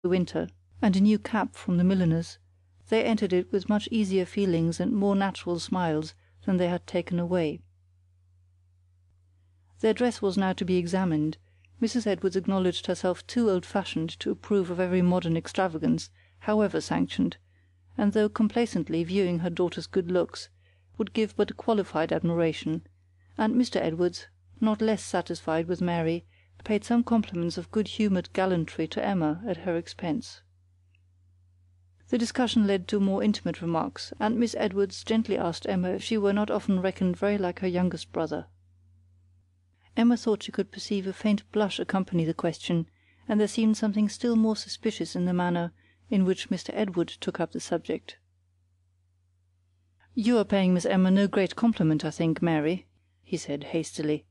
the winter, and a new cap from the milliner's, they entered it with much easier feelings and more natural smiles than they had taken away. Their dress was now to be examined. Mrs. Edwards acknowledged herself too old-fashioned to approve of every modern extravagance, however sanctioned, and though complacently viewing her daughter's good looks, would give but a qualified admiration, and Mr. Edwards, not less satisfied with Mary, paid some compliments of good-humoured gallantry to Emma at her expense. The discussion led to more intimate remarks, and Miss Edwards gently asked Emma if she were not often reckoned very like her youngest brother. Emma thought she could perceive a faint blush accompany the question, and there seemed something still more suspicious in the manner in which Mr. Edward took up the subject. "You are paying Miss Emma no great compliment, I think, Mary," he said hastily.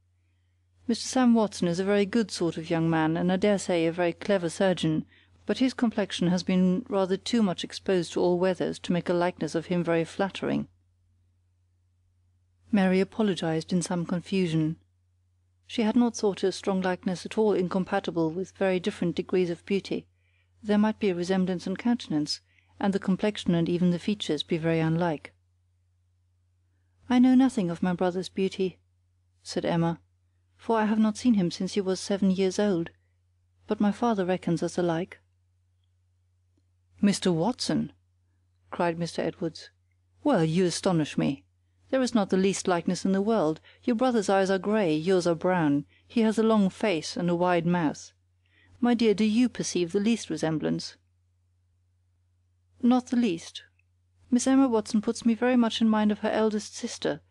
"Mr. Sam Watson is a very good sort of young man, and I dare say a very clever surgeon, but his complexion has been rather too much exposed to all weathers to make a likeness of him very flattering." Mary apologized in some confusion. She had not thought a strong likeness at all incompatible with very different degrees of beauty. There might be a resemblance in countenance, and the complexion and even the features be very unlike. "I know nothing of my brother's beauty," said Emma, "for I have not seen him since he was 7 years old, but my father reckons us alike." "Mr. Watson!" cried Mr. Edwards. "Well, you astonish me. There is not the least likeness in the world. Your brother's eyes are grey, yours are brown. He has a long face and a wide mouth. My dear, do you perceive the least resemblance?" "Not the least. Miss Emma Watson puts me very much in mind of her eldest sister,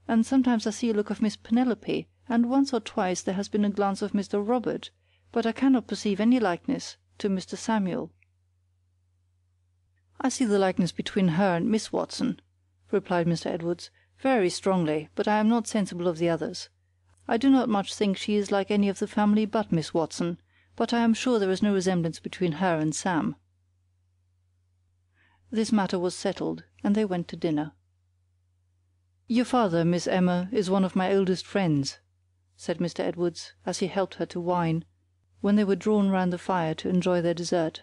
and sometimes I see a look of Miss Penelope, and once or twice there has been a glance of Mr. Robert, but I cannot perceive any likeness to Mr. Samuel." "I see the likeness between her and Miss Watson," replied Mr. Edwards, "very strongly, but I am not sensible of the others. I do not much think she is like any of the family but Miss Watson, but I am sure there is no resemblance between her and Sam." This matter was settled, and they went to dinner. "Your father, Miss Emma, is one of my oldest friends," said Mr. Edwards, as he helped her to wine, when they were drawn round the fire to enjoy their dessert.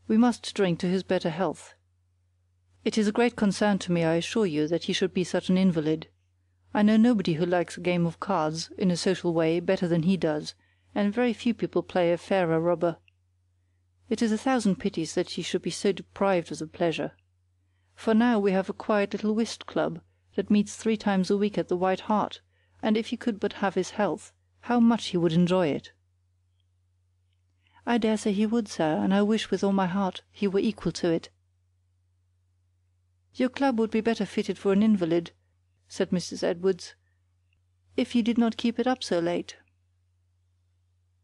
"We must drink to his better health. It is a great concern to me, I assure you, that he should be such an invalid. I know nobody who likes a game of cards, in a social way, better than he does, and very few people play a fairer rubber. It is 1,000 pities that he should be so deprived of the pleasure. For now we have a quiet little whist club, that meets 3 times a week at the White Hart, and if he could but have his health, how much he would enjoy it." "I dare say he would, sir, and I wish with all my heart he were equal to it." "Your club would be better fitted for an invalid," said Mrs. Edwards, "if you did not keep it up so late."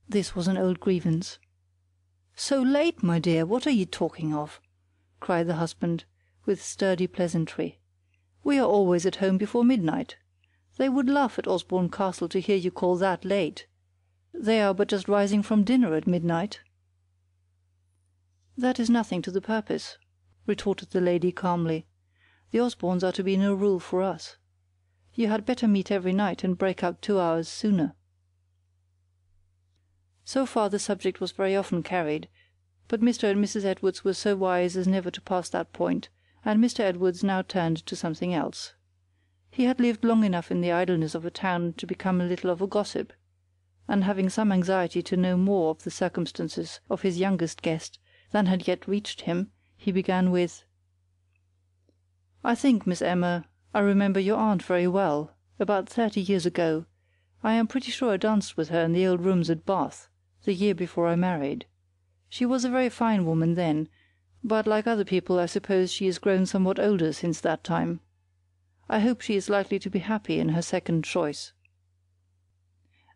This was an old grievance. "So late, my dear, what are you talking of?" cried the husband, with sturdy pleasantry. "We are always at home before midnight. They would laugh at Osborne Castle to hear you call that late. They are but just rising from dinner at midnight." "That is nothing to the purpose," retorted the lady calmly. "The Osbornes are to be no rule for us. You had better meet every night and break up 2 hours sooner." So far the subject was very often carried, but Mr. and Mrs. Edwards were so wise as never to pass that point, and Mr. Edwards now turned to something else. He had lived long enough in the idleness of a town to become a little of a gossip, and having some anxiety to know more of the circumstances of his youngest guest than had yet reached him, he began with— "I think, Miss Emma, I remember your aunt very well, about 30 years ago. I am pretty sure I danced with her in the old rooms at Bath, the year before I married. She was a very fine woman then, but like other people I suppose she is grown somewhat older since that time. I hope she is likely to be happy in her second choice."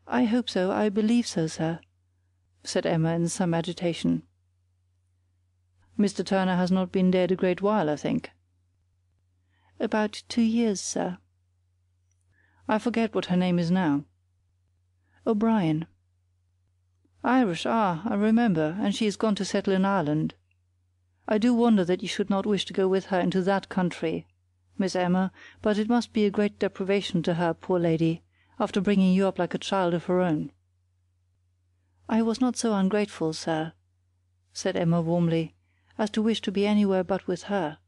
"I hope so, I believe so, sir," said Emma in some agitation. "Mr. Turner has not been dead a great while, I think." "About 2 years, sir." "I forget what her name is now." "O'Brien." "Irish, ah, I remember, and she is gone to settle in Ireland. I do wonder that you should not wish to go with her into that country, Miss Emma, but it must be a great deprivation to her, poor lady, after bringing you up like a child of her own." "I was not so ungrateful, sir," said Emma warmly, "as to wish to be anywhere but with her.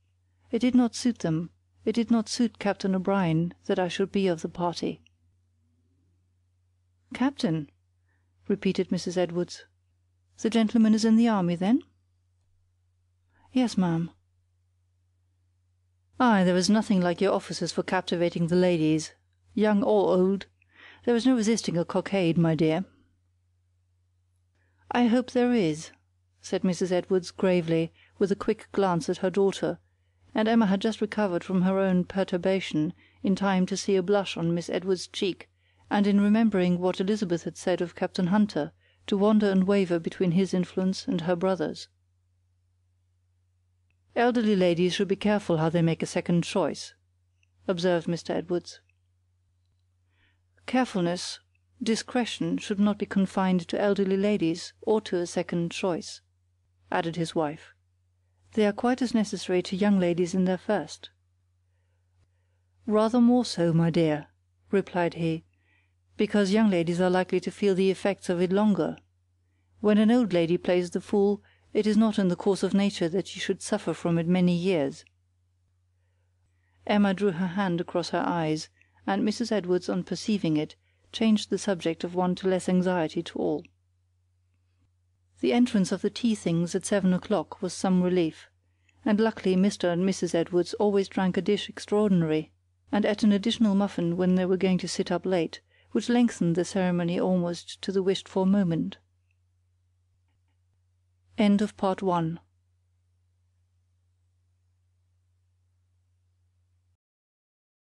It did not suit them, it did not suit Captain O'Brien that I should be of the party." "Captain?" repeated Mrs. Edwards. "The gentleman is in the army, then?" "Yes, ma'am." "Aye, there is nothing like your officers for captivating the ladies, young or old. There is no resisting a cockade, my dear." "I hope there is," said Mrs. Edwards gravely, with a quick glance at her daughter, and Emma had just recovered from her own perturbation in time to see a blush on Miss Edwards's cheek, and in remembering what Elizabeth had said of Captain Hunter, to wonder and waver between his influence and her brother's. "Elderly ladies should be careful how they make a second choice," observed Mr. Edwards. "Carefulness, discretion should not be confined to elderly ladies or to a second choice," added his wife. "They are quite as necessary to young ladies in their first." "Rather more so, my dear," replied he, "because young ladies are likely to feel the effects of it longer. When an old lady plays the fool, it is not in the course of nature that she should suffer from it many years." Emma drew her hand across her eyes, and Mrs. Edwards, on perceiving it, changed the subject of one to less anxiety to all. The entrance of the tea things at 7 o'clock was some relief, and luckily Mr. and Mrs. Edwards always drank a dish extraordinary, and ate an additional muffin when they were going to sit up late, which lengthened the ceremony almost to the wished-for moment. End of Part 1.